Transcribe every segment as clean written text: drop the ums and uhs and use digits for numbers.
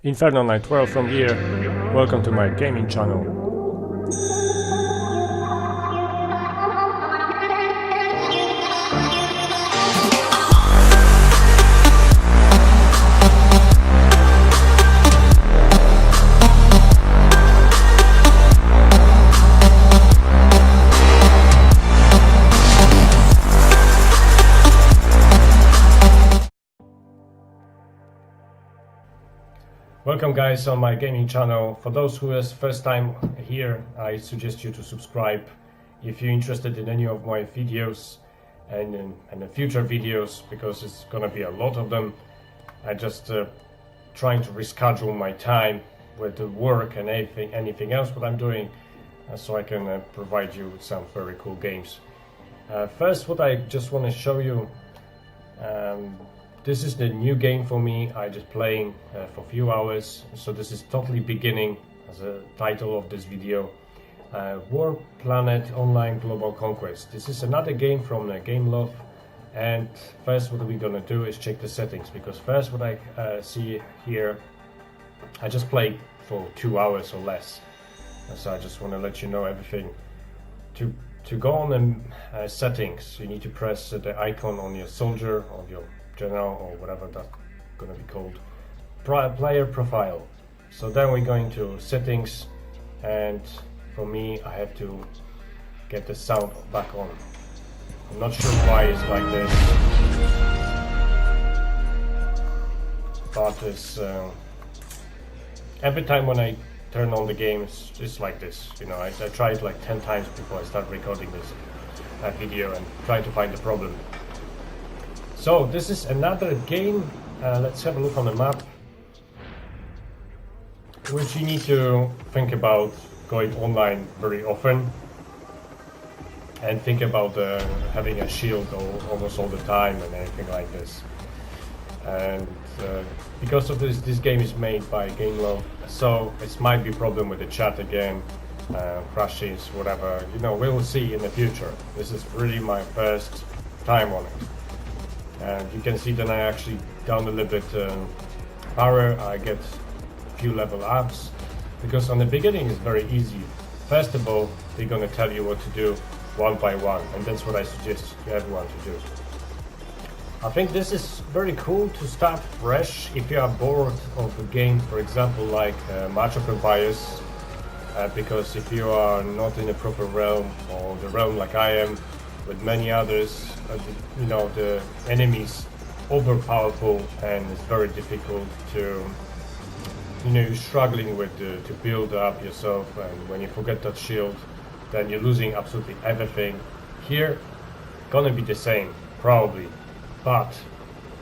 Inferno Night 12 from here. Welcome to my gaming channel. Welcome guys on my gaming channel. For those who is first time here, I suggest you to subscribe if you're interested in any of my videos and in the future videos, because it's gonna be a lot of them. I just trying to reschedule my time with the work and anything else what I'm doing, so I can provide you with some very cool games. First, what I just want to show you, this is the new game for me. I just playing for a few hours, so this is totally beginning as a title of this video. War Planet Online Global Conquest. This is another game from Game Love, and first what we're gonna do is check the settings, because first what I see here, I just played for 2 hours or less, so I just want to let you know everything. To go on the settings, you need to press the icon on your soldier or your general or whatever that's gonna be called, player profile. So then we're going to settings, and for me I have to get the sound back on. I'm not sure why it's like this, but it's every time when I turn on the game it's like this, you know. I tried like 10 times before I start recording this video and try to find the problem. So this is another game. Let's have a look on the map, which you need to think about going online very often, and think about having a shield almost all the time and anything like this. And because of this game is made by Game Love, so it might be problem with the chat again, crashes, whatever. You know, we will see in the future. This is really my first time on it. And you can see that I actually down a little bit power. I get a few level ups, because on the beginning it's very easy. First of all, they're gonna tell you what to do one by one, and that's what I suggest to everyone to do. I think this is very cool to start fresh if you are bored of the game, for example, like March of Empires, because if you are not in a proper realm, or the realm like I am with many others, you know, the enemies overpowerful, and it's very difficult to, you know, you're struggling with to build up yourself, and when you forget that shield, then you're losing absolutely everything. Here, gonna be the same, probably, but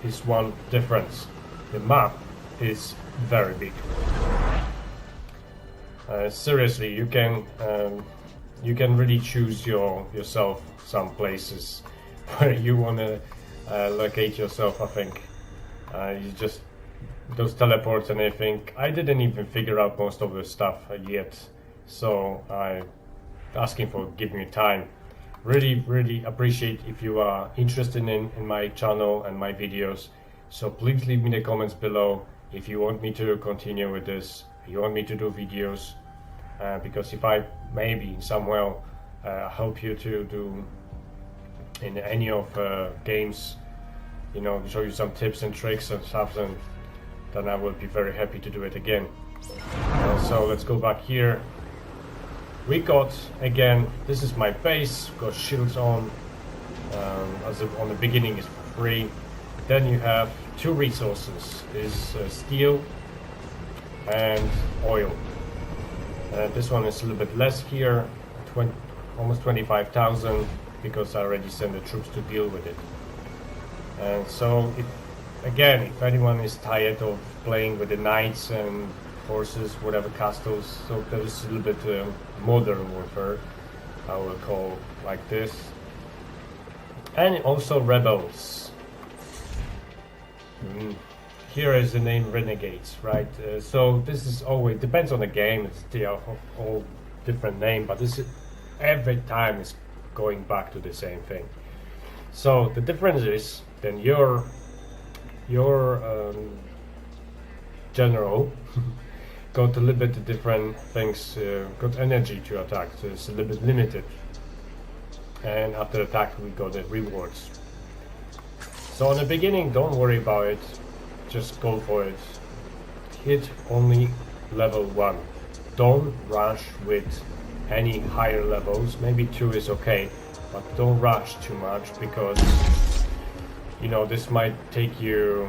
it's one difference. The map is very big. Seriously, you can really choose yourself some places where you want to locate yourself. I think you just those teleports and everything. I didn't even figure out most of the stuff yet, so I'm asking for giving me time. Really appreciate if you are interested in my channel and my videos. So please leave me the comments below if you want me to continue with this, if you want me to do videos, because if I maybe somewhere help you to do in any of games, you know, show you some tips and tricks and stuff, and then I will be very happy to do it again. So let's go back here. We got, again, this is my base, got shields on, on the beginning is free. Then you have two resources, is steel and oil. This one is a little bit less here, almost 25,000, because I already sent the troops to deal with it. And so, if anyone is tired of playing with the knights and horses, whatever castles, so there is a little bit modern warfare, I will call like this. And also rebels. Here is the name Renegades, right? So this is always depends on the game. It's all different name, but this is every time is going back to the same thing. So the difference is then your general got a little bit different things, got energy to attack, so it's a little bit limited. And after attack we got the rewards. So in the beginning, don't worry about it, just go for it. Hit only level 1. Don't rush with any higher levels. Maybe 2 is okay, but don't rush too much, because you know this might take you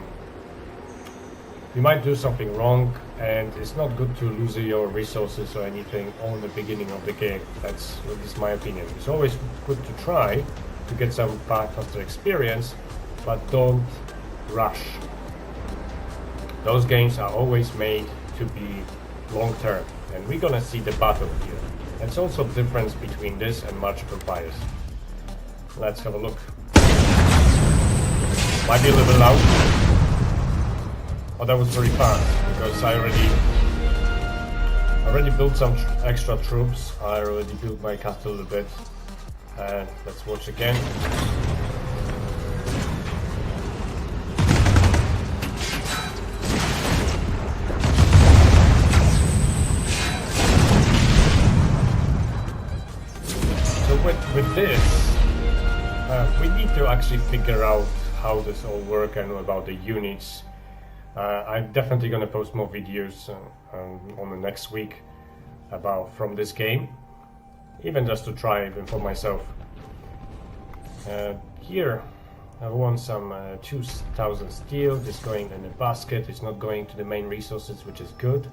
might do something wrong, and it's not good to lose your resources or anything on the beginning of the game. That's my opinion. It's always good to try to get some faster experience, but don't rush. Those games are always made to be long term, and we're gonna see the battle here. There's also a difference between this and March of Empires. Let's have a look. Might be a little bit loud. Oh, that was very fast, because I already built some extra troops. I already built my castle a little bit. And let's watch again. With this, we need to actually figure out how this all works and about the units. I'm definitely going to post more videos on the next week from this game, even just to try even for myself. Here I want some 2000 steel. This going in a basket. It's not going to the main resources, which is good.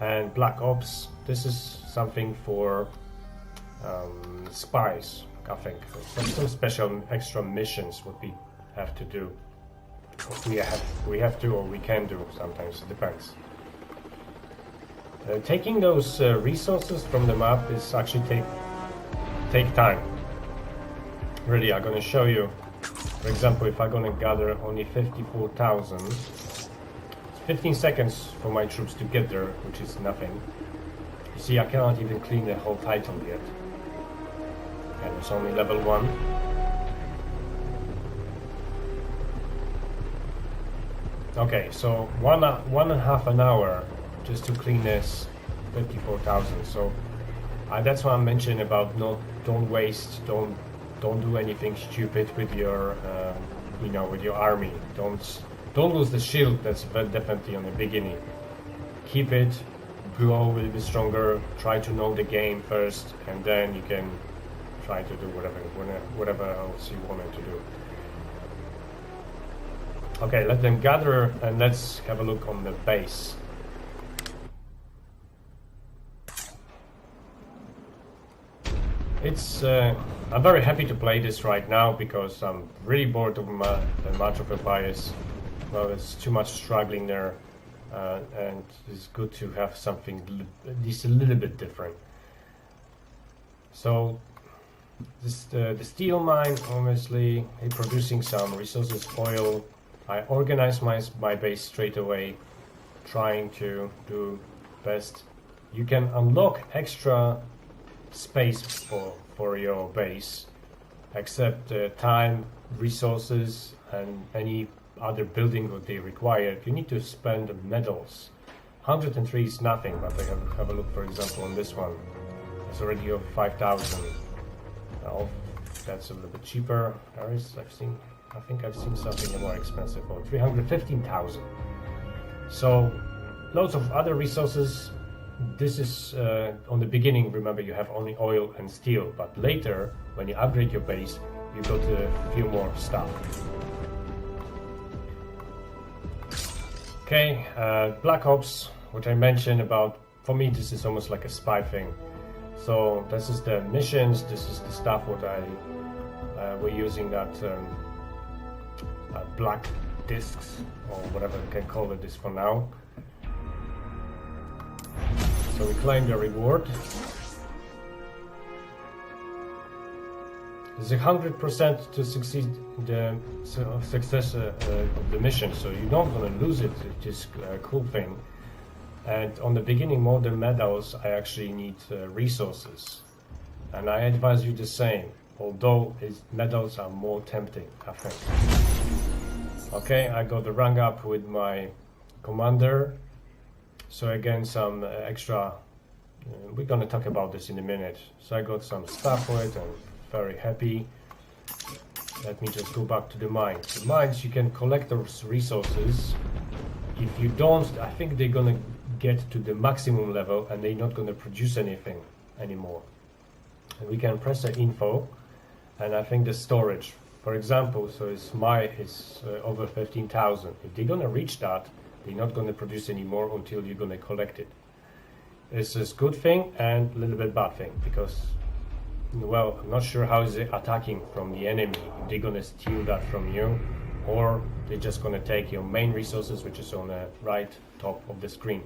And Black Ops, this is something for spies, I think. Some special extra missions what we have to do. We have to, or we can do sometimes, it depends. Taking those resources from the map is actually take time. Really, I'm gonna show you. For example, if I'm gonna gather only 54,000, it's 15 seconds for my troops to get there, which is nothing. You see, I cannot even clean the whole title yet. And it's only level 1. Okay, so one and a half an hour just to clean this 54,000. So that's what I'm mentioning about don't waste, don't do anything stupid with your with your army. Don't lose the shield. That's definitely on the beginning. Keep it, grow a little bit stronger. Try to know the game first, and then you can try to do whatever else you wanted to do. Okay, let them gather, and let's have a look on the base. It's I'm very happy to play this right now, because I'm really bored of the March of Empires. Well, it's too much struggling there, and it's good to have something at least a little bit different. So the steel mine, obviously, producing some resources, oil. I organize my base straight away, trying to do best. You can unlock extra space for your base, except time, resources, and any other building that they require. You need to spend medals. 103 is nothing, but I have a look, for example, on this one. It's already of 5,000. Oh, that's a little bit cheaper. I think I've seen something more expensive for 315,000. So loads of other resources. This is on the beginning. Remember, you have only oil and steel, but later when you upgrade your base, you got a few more stuff. Okay, Black Ops, which I mentioned about. For me, this is almost like a spy thing. So this is the missions. This is the stuff what we're using that. Black discs, or whatever you can call it this for now. So we claim the reward. There's 100% to succeed the success of the mission, so you're not going to lose it. It's just a cool thing. And on the beginning, more than medals, I actually need resources, and I advise you the same. Although medals are more tempting, I think. Okay, I got the rank up with my commander. So again, some extra, we're gonna talk about this in a minute. So I got some stuff for it, I'm very happy. Let me just go back to the mines. The mines, you can collect those resources. If you don't, I think they're gonna get to the maximum level and they're not gonna produce anything anymore. And we can press the info, and I think the storage, for example, so it's over 15,000. If they're gonna reach that, they're not gonna produce anymore until you're gonna collect it. It's a good thing and a little bit bad thing, because, well, I'm not sure how is it attacking from the enemy. If they're gonna steal that from you, or they're just gonna take your main resources, which is on the right top of the screen.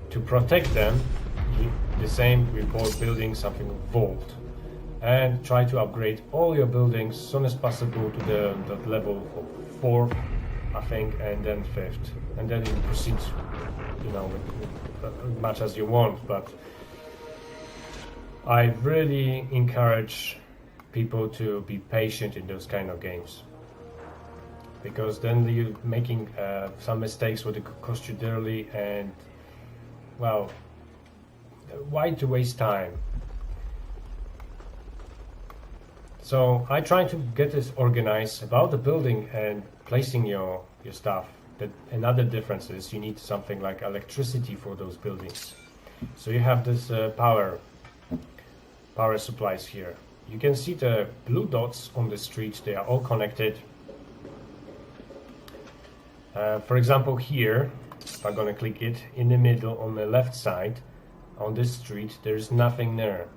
To protect them, the same, we call building something vault, and try to upgrade all your buildings as soon as possible to the level of 4th, I think, and then 5th, and then you proceed, you know, with as much as you want. But I really encourage people to be patient in those kind of games, because then you're making some mistakes would cost you dearly, and, well, why to waste time? So I try to get this organized about the building and placing your stuff. Another difference is you need something like electricity for those buildings. So you have this power supplies here. You can see the blue dots on the street, they are all connected. For example, here, if I'm gonna click it, in the middle on the left side, on this street, there's nothing there.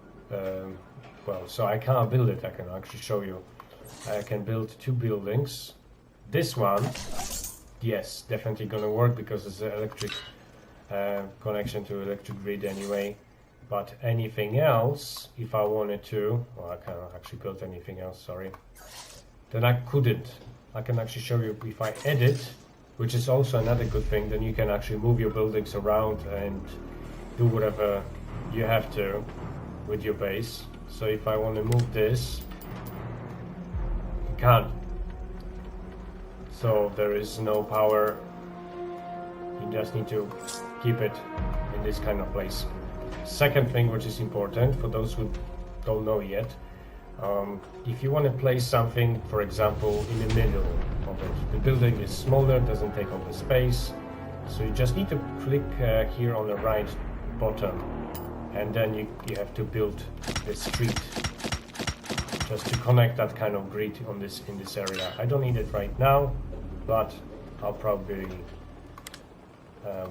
Well, so I cannot build it. I can actually show you. I can build 2 buildings. This one, yes, definitely gonna work because it's an electric connection to electric grid anyway. But anything else, if I wanted to, well, I cannot actually build anything else, sorry. Then I couldn't. I can actually show you if I edit, which is also another good thing, then you can actually move your buildings around and do whatever you have to with your base. So if I want to move this, you can't. So there is no power. You just need to keep it in this kind of place. Second thing, which is important for those who don't know yet, if you want to place something, for example, in the middle of it, the building is smaller, doesn't take all the space, so you just need to click here on the right bottom, and then you have to build the street just to connect that kind of grid in this area. I don't need it right now, but I'll probably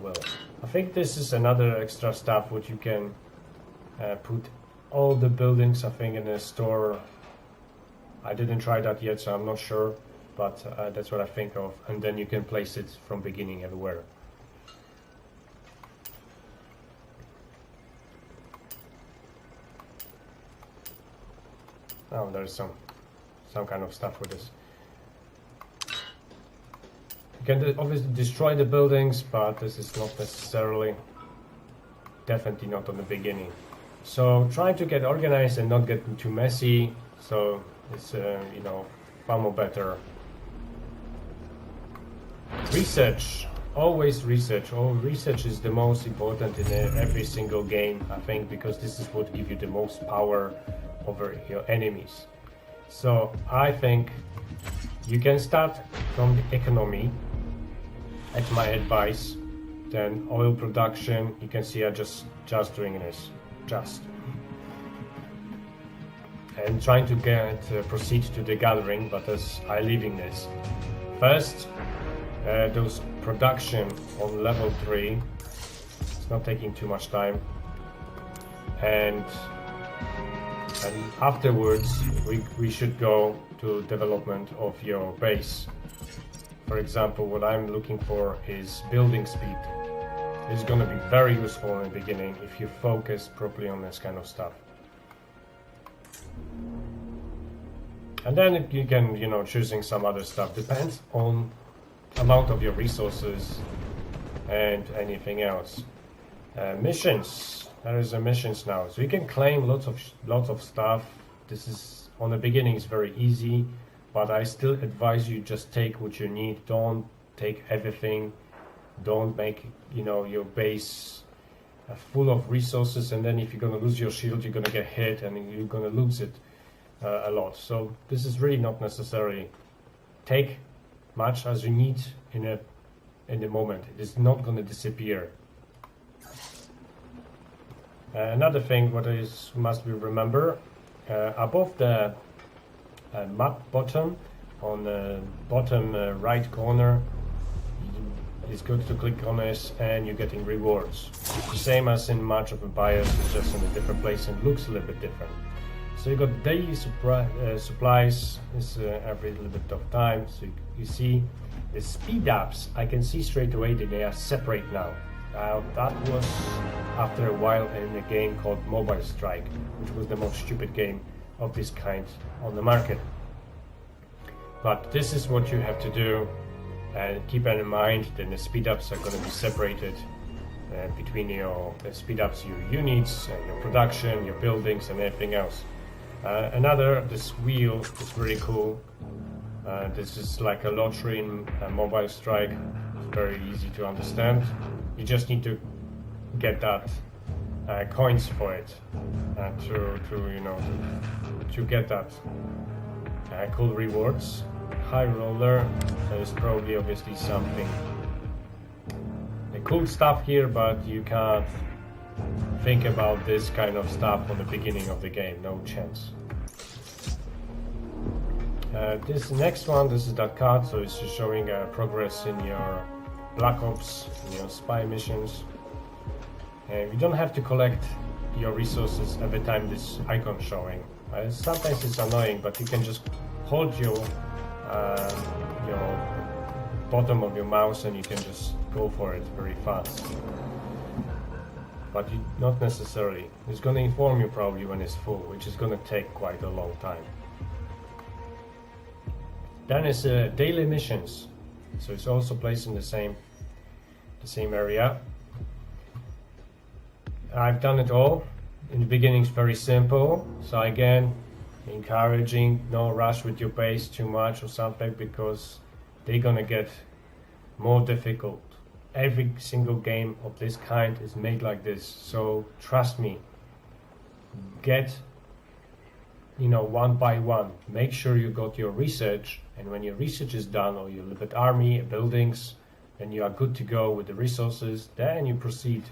will. I think this is another extra stuff which you can put all the buildings, I think, in a store. I didn't try that yet, so I'm not sure, but that's what I think of, and then you can place it from beginning everywhere. Oh, there's some kind of stuff with this. You can obviously destroy the buildings, but this is not necessarily, definitely not on the beginning. So try to get organized and not get too messy. So it's you know, far more better. Research, always research. Research is the most important in every single game, I think, because this is what gives you the most power over your enemies. So I think you can start from the economy, that's my advice. Then oil production, you can see I just doing this, and trying to get proceed to the gathering, but as I leaving this first, those production on level 3, it's not taking too much time, and afterwards we should go to development of your base. For example, what I'm looking for is building speed. It's going to be very useful in the beginning if you focus properly on this kind of stuff. And then you can, you know, choosing some other stuff. Depends on amount of your resources and anything else. Missions. There is a missions now, so you can claim lots of stuff. This is on the beginning is very easy, but I still advise you just take what you need. Don't take everything. Don't make, you know, your base full of resources, and then if you're going to lose your shield, you're going to get hit and you're going to lose it a lot. So this is really not necessary. Take much as you need in the moment. It is not going to disappear. Another thing what is must be remember, above the map bottom, on the bottom right corner, it's good to click on this and you're getting rewards. It's the same as in March of Empires, it's just in a different place and looks a little bit different. So you got daily supplies is every little bit of time. So you see the speed ups, I can see straight away that they are separate now. That was after a while in a game called Mobile Strike, which was the most stupid game of this kind on the market. But this is what you have to do, and keep in mind that the speed ups are going to be separated between your speed ups, your units, your production, your buildings, and everything else. This wheel is really cool. This is like a lottery in Mobile Strike. It's very easy to understand. You just need to get that coins for it to get that cool rewards. High roller, there is probably obviously something cool stuff here, but you can't think about this kind of stuff on the beginning of the game, no chance. This next one, this is that card, so it's just showing progress in your Black Ops, in your spy missions. You don't have to collect your resources every time this icon showing. Sometimes it's annoying, but you can just hold your bottom of your mouse and you can just go for it very fast. But not necessarily. It's going to inform you probably when it's full, which is going to take quite a long time. Then is daily missions, so it's also placed in the same area. I've done it all. In the beginning it's very simple, so again encouraging no rush with your base too much or something, because they're gonna get more difficult. Every single game of this kind is made like this, so trust me, get one by one. Make sure you got your research, and when your research is done, or you look at army, buildings, then you are good to go with the resources. Then you proceed.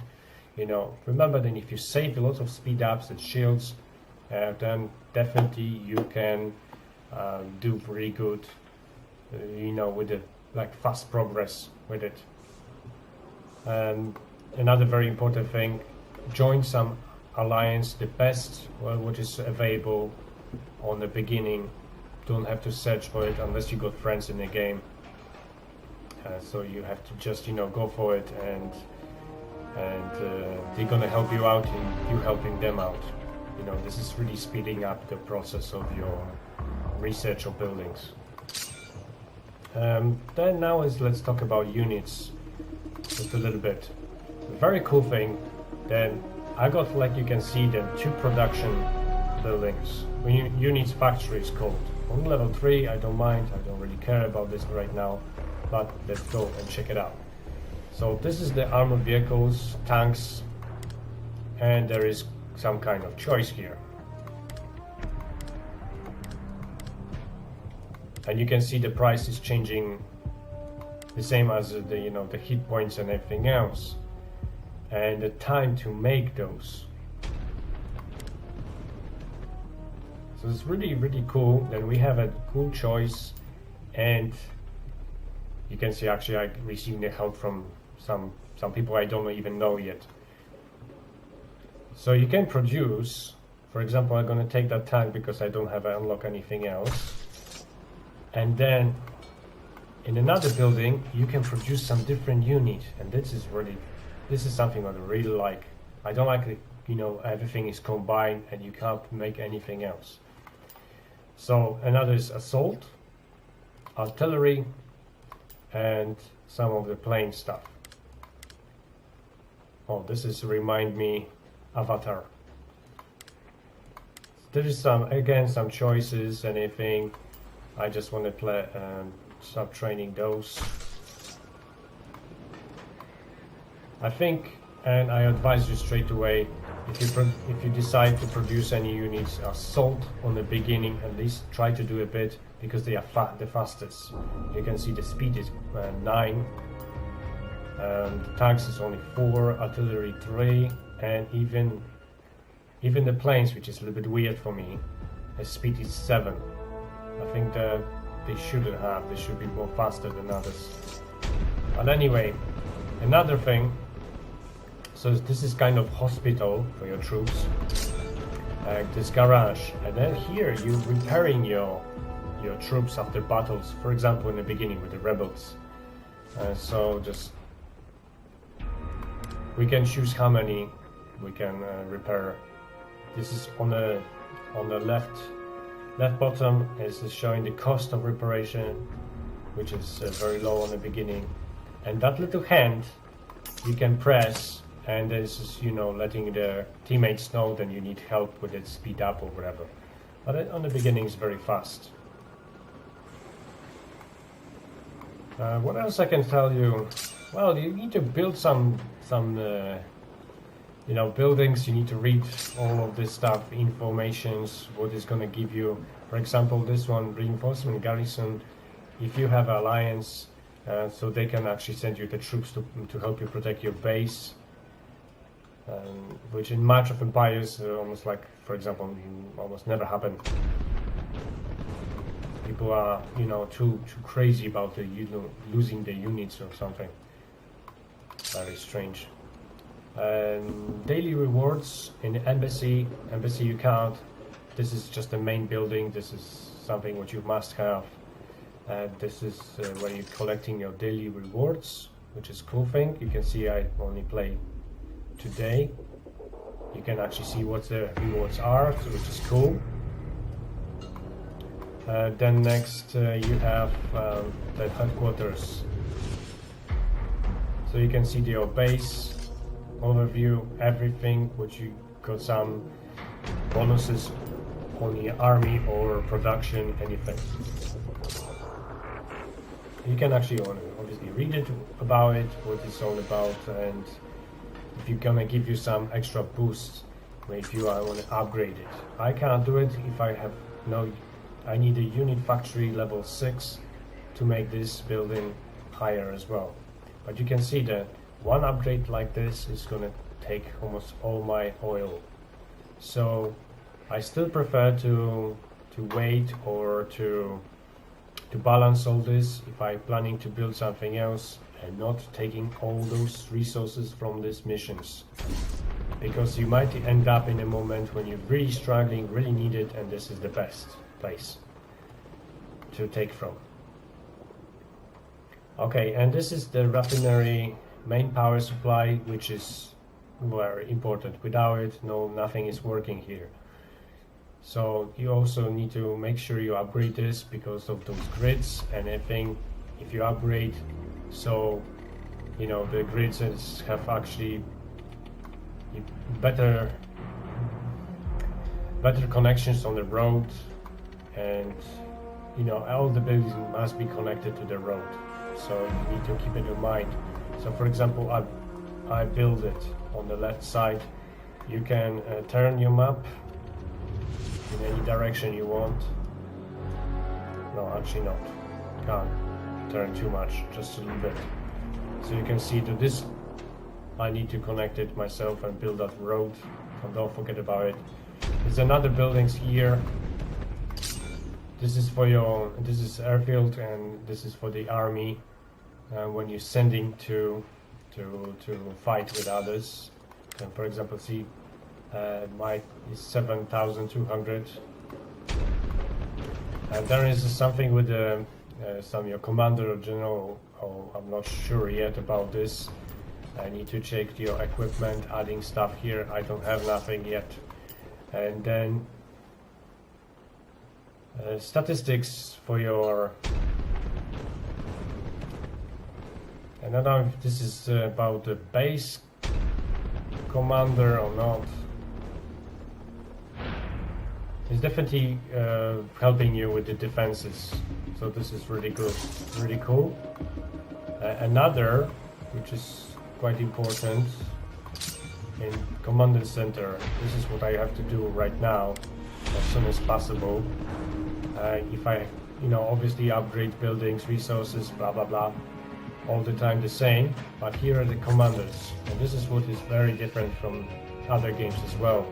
Remember that if you save a lot of speed ups and shields, then definitely you can do pretty good, with the fast progress with it. And another very important thing, join some alliance, the best what is available on the beginning. Don't have to search for it unless you got friends in the game. So you have to just go for it, and they're gonna help you out and you helping them out. This is really speeding up the process of your research of buildings. Then now let's talk about units just a little bit. A very cool thing, then I got, like you can see, the 2 production buildings. Units factory is called. On level 3, I don't mind, I don't really care about this right now, but let's go and check it out. So this is the armored vehicles, tanks, and there is some kind of choice here. And you can see the price is changing, the same as the hit points and everything else, and the time to make those. So it's really, really cool. Then we have a cool choice, and you can see actually I received the help from some people I don't even know yet. So you can produce, for example, I'm going to take that tank because I don't have to unlock anything else. And then in another building you can produce some different unit, and this is something I really like. I don't like it, everything is combined and you can't make anything else. So another is assault, artillery, and some of the plane stuff. Oh, this is remind me Avatar. There is some choices, anything. I just want to play start training those. I think, and I advise you straight away, if you decide to produce any units, assault on the beginning, at least try to do a bit, because they are the fastest. You can see the speed is 9, the tanks is only 4, artillery 3, and even the planes, which is a little bit weird for me, the speed is 7. I think that they should be more faster than others. But anyway, another thing, so this is kind of hospital for your troops, this garage, and then here you're repairing your troops after battles, for example in the beginning with the rebels. So just we can choose how many we can repair. This is on the left bottom is showing the cost of reparation, which is very low on the beginning, and that little hand you can press, and this is, you know, letting the teammates know that you need help with it, speed up or whatever. But on the beginning it's very fast. What else I can tell you? Well, you need to build some you know, buildings. You need to read all of this stuff, informations, what is going to give you. For example, this one, reinforcement garrison. If you have alliance, so they can actually send you the troops to help you protect your base. Which in March of Empires, almost like, for example, almost never happened. People are, you know, too crazy about losing the units or something. Very strange. Daily rewards in the embassy you can't. This is just the main building. This is something what you must have. This is where you're collecting your daily rewards, which is cool thing. You can see I only play today. You can actually see what the rewards are, which is cool. Then next you have the headquarters. So you can see your base overview, everything, which you got some bonuses on the army or production, anything. You can actually obviously read it about it, what it's all about, and if you're gonna give you some extra boosts if you want to upgrade it. I can't do it if I have I need a unit factory level 6 to make this building higher as well. But you can see that one upgrade like this is gonna take almost all my oil. So I still prefer to wait or to balance all this if I'm planning to build something else and not taking all those resources from these missions. Because you might end up in a moment when you're really struggling, really need it, and this is the best place to take from. Okay, and this is the raffinery main power supply, which is very important. Without it, nothing is working here. So you also need to make sure you upgrade this because of those grids and everything. If you upgrade, so you know the grids have actually better connections on the road, and you know all the buildings must be connected to the road. So you need to keep it in mind. So for example, I build it on the left side. You can turn your map in any direction you want. No, actually not. Can't turn too much, just a little bit. So you can see to this, I need to connect it myself and build that road. And don't forget about it. There's another buildings here. This is airfield, and this is for the army. When you're sending to fight with others. And for example, see, mine is 7,200. And there is something with your commander or general. Oh, I'm not sure yet about this. I need to check your equipment, adding stuff here. I don't have nothing yet. And then statistics for your. I don't know if this is about the base commander or not. It's definitely helping you with the defenses, so this is really good, really cool. Another, which is quite important. In Command Center, this is what I have to do right now, as soon as possible. If I, obviously upgrade buildings, resources, blah blah blah, all the time the same. But here are the commanders, and this is what is very different from other games as well.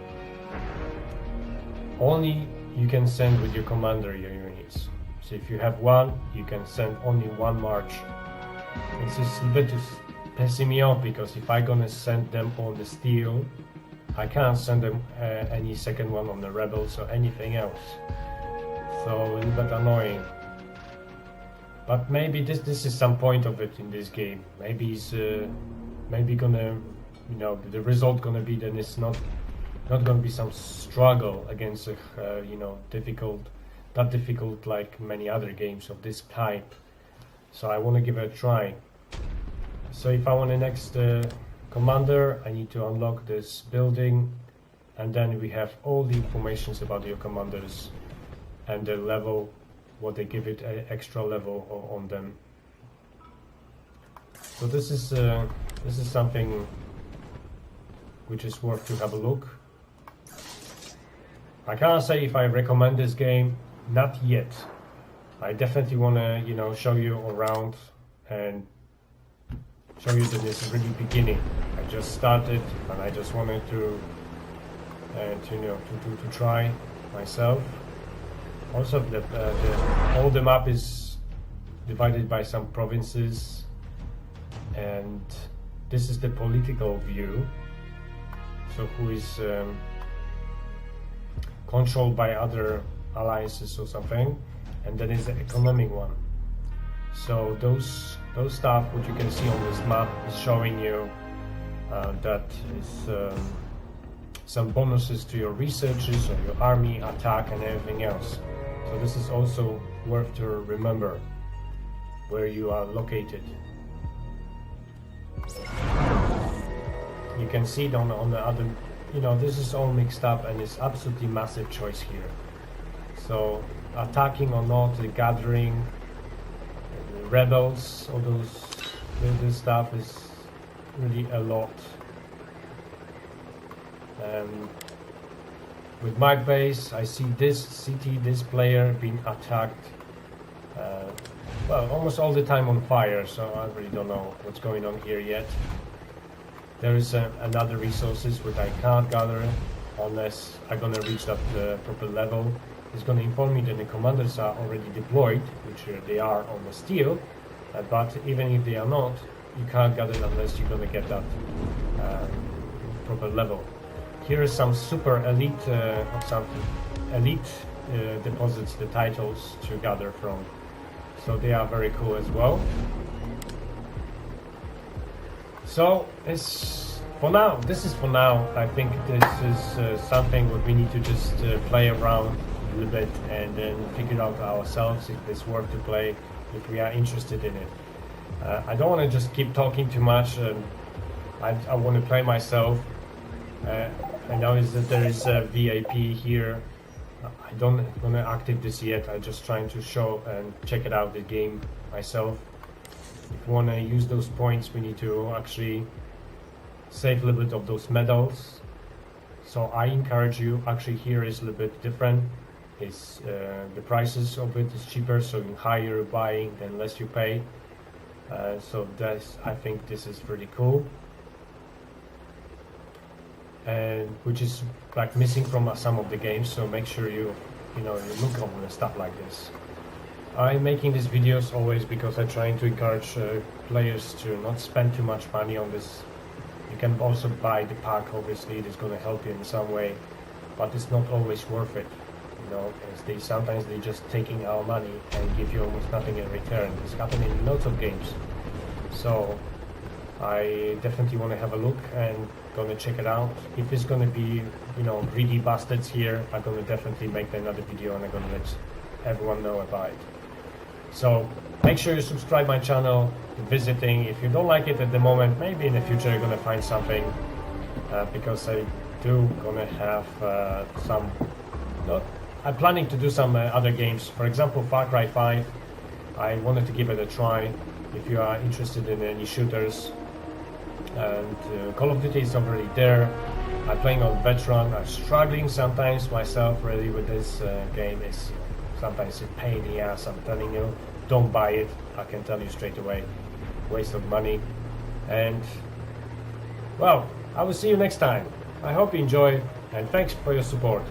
Only you can send with your commander your units. So if you have one, you can send only one march. It's just a bit pissing me off, because if I'm gonna send them on the steel, I can't send them any second one on the rebels or anything else. So a little bit annoying. But maybe this is some point of it in this game. Maybe it's maybe gonna, the result gonna be that it's not gonna be some struggle against a not difficult like many other games of this type. So I want to give it a try. So if I want the next commander, I need to unlock this building, and then we have all the informations about your commanders and the level, what they give it an extra level on them. So this is something which is worth to have a look. I can't say if I recommend this game, not yet. I definitely want to, show you around and show you that this is really beginning. I just started, and I just wanted to try myself. Also, all the map is divided by some provinces, and this is the political view. So who is controlled by other alliances or something, and then is the economic one. So those stuff what you can see on this map is showing you that is some bonuses to your researches or your army attack and everything else. So this is also worth to remember where you are located. You can see it on the other, this is all mixed up, and it's absolutely massive choice here. So attacking or not, the gathering, the rebels, all this stuff is really a lot. With my base, I see this city, this player being attacked, well, almost all the time on fire, so I really don't know what's going on here yet. There is another resources which I can't gather unless I'm gonna reach that proper level. It's gonna inform me that the commanders are already deployed, which they are on the steel, but even if they are not, you can't gather unless you're gonna get that proper level. Here is some super elite deposits, the titles to gather from, so they are very cool as well. So this is for now. I think this is something what we need to just play around a little bit and then figure out ourselves if it's worth to play, if we are interested in it. I don't want to just keep talking too much. I want to play myself. I know that there is a VIP here. I don't want to active this yet. I'm just trying to show and check it out the game myself. If you want to use those points, we need to actually save a little bit of those medals. So I encourage you. Actually, here is a little bit different. It's the prices of it is cheaper, so the higher you're buying, then less you pay. So I think this is pretty cool, and which is like missing from some of the games. So make sure you look over stuff like this. I'm making these videos always because I'm trying to encourage players to not spend too much money on this. You can also buy the pack, obviously it is going to help you in some way, but it's not always worth it. Sometimes they just taking our money and give you almost nothing in return. It's happening in lots of games. So I definitely want to have a look and gonna check it out. If it's gonna be greedy bastards here, I'm gonna definitely make another video and I'm gonna let everyone know about it. So make sure you subscribe my channel, visiting. If you don't like it at the moment, maybe in the future you're gonna find something, because I do gonna have some. I'm planning to do some other games. For example, Far Cry 5. I wanted to give it a try. If you are interested in any shooters, and Call of Duty is already there. I'm playing on veteran. I'm struggling sometimes myself really with this game. It's sometimes a pain in the ass. I'm telling you, don't buy it. I can tell you straight away, waste of money. And well, I will see you next time. I hope you enjoy, and thanks for your support.